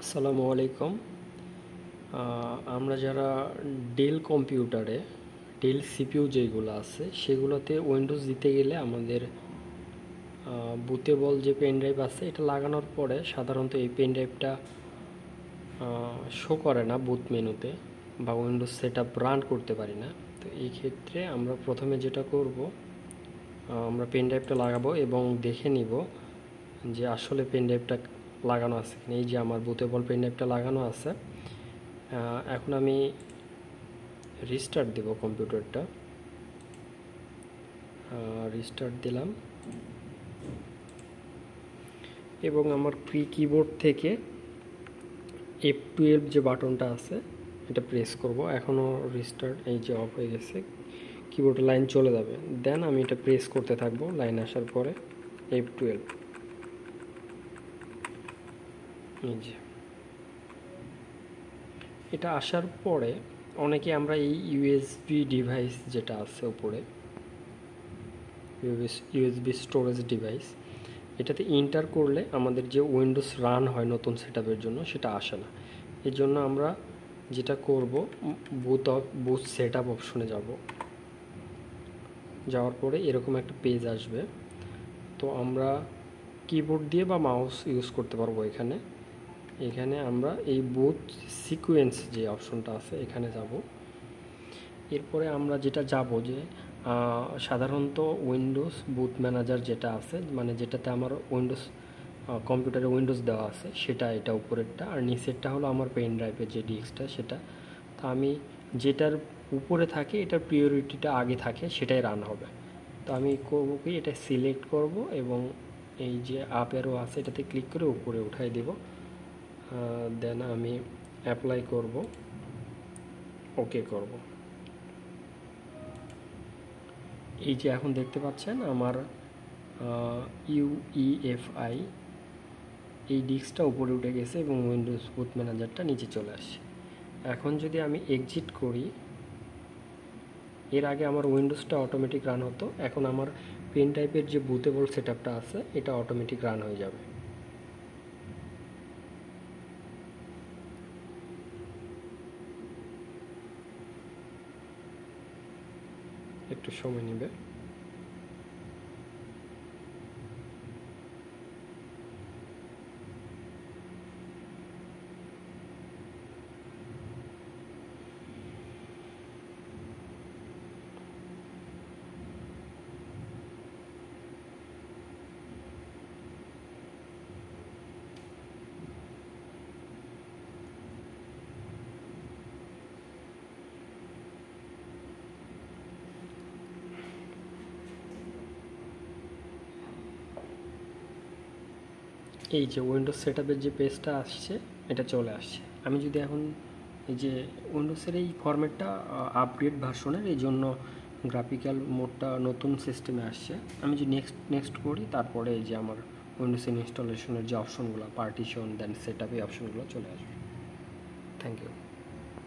আসসালামু আলাইকুম। আমরা যারা ডেল কম্পিউটারে ডেল সিপিইউ যেগুলো আছে সেগুলোতে উইন্ডোজ দিতে গেলে আমাদের বুটেবল যে পেন ড্রাইভ আছে এটা লাগানোর পরে সাধারণত এই পেন ড্রাইভটা শো করে না বুট মেনুতে, বা উইন্ডোজ সেট আপ রান করতে পারি না। তো এই ক্ষেত্রে আমরা প্রথমে যেটা করব, আমরা পেন ড্রাইভটা লাগাবো এবং দেখে নিব যে আসলে পেন ড্রাইভটা লাগানো আছে কিনা। এই যে আমার বুটেবল পেন ড্রাইভটা লাগানো আছে। এখন আমি রিস্টার্ট দেব কম্পিউটারটা। রিস্টার্ট দিলাম এবং আমার কিবোর্ড থেকে F12 যে বাটনটা আছে এটা প্রেস করব। এখনও রিস্টার্ট এই যে অফ হয়ে গেছে, কিবোর্ডের লাইন চলে যাবে। দেন আমি এটা প্রেস করতে থাকবো। লাইন আসার পরে F12, এই যে এটা আসার পরে অনেকে আমরা এই ইউএসবি ডিভাইস যেটা আছে উপরে, ইউএসবি স্টোরেজ ডিভাইস, এটাতে এন্টার করলে আমাদের যে উইন্ডোজ রান হয় নতুন সেটআপের জন্য সেটা আসে না। এর জন্য আমরা যেটা করব, বুট সেটআপ অপশনে যাব। যাওয়ার পরে এরকম একটা পেজ আসবে। তো আমরা কিবোর্ড দিয়ে বা মাউস ইউজ করতে পারবো। এখানে আমরা এই বুট সিকোয়েন্স যে অপশনটা আছে এখানে যাব। এরপরে আমরা যেটা যাব যে সাধারণত উইন্ডোজ বুট ম্যানেজার যেটা আছে, মানে যেটাতে আমার উইন্ডোজ কম্পিউটারে উইন্ডোজ দেওয়া আছে সেটা, এটা উপরেরটা, আর নিচেরটা হলো আমার পেন ড্রাইভের যে ডিস্কটা সেটা। তো আমি যেটার উপরে থাকে এটার প্রিয়োরিটিটা আগে থাকে, সেটাই রান হবে। তো আমি করবো কি, এটা সিলেক্ট করব এবং এই যে আপ অ্যারো আছে এটাতে ক্লিক করে উপরে উঠাই দেব। দেন আমি অ্যাপ্লাই করব, ওকে করব। এই যে এখন দেখতে পাচ্ছেন আমার UEFI এই ডিস্কটা উপরে উঠে গেছে এবং উইন্ডোজ বুট ম্যানেজারটা নিচে চলে আসছে। এখন যদি আমি এক্সিট করি, এর আগে আমার উইন্ডোজটা অটোমেটিক রান হতো, এখন আমার পেন টাইপের যে বুটেবল সেটআপটা আছে এটা অটোমেটিক রান হয়ে যাবে। একটু সময় নেবে। এই যে উইন্ডোজ সেটআপের যে পেজটা আসছে এটা চলে আসছে। আমি যদি এখন এই যে উইন্ডোজের এই ফরম্যাটটা আপডেট ভার্সনের, এই জন্য গ্রাফিক্যাল মোডটা নতুন সিস্টেমে আসছে। আমি যদি নেক্সট করি, তারপরে এই যে আমার উইন্ডোজ ইনস্টলেশনের যে অপশনগুলো, পার্টিশন দেন সেটআপ, এই অপশনগুলো চলে আসবে। Thank you.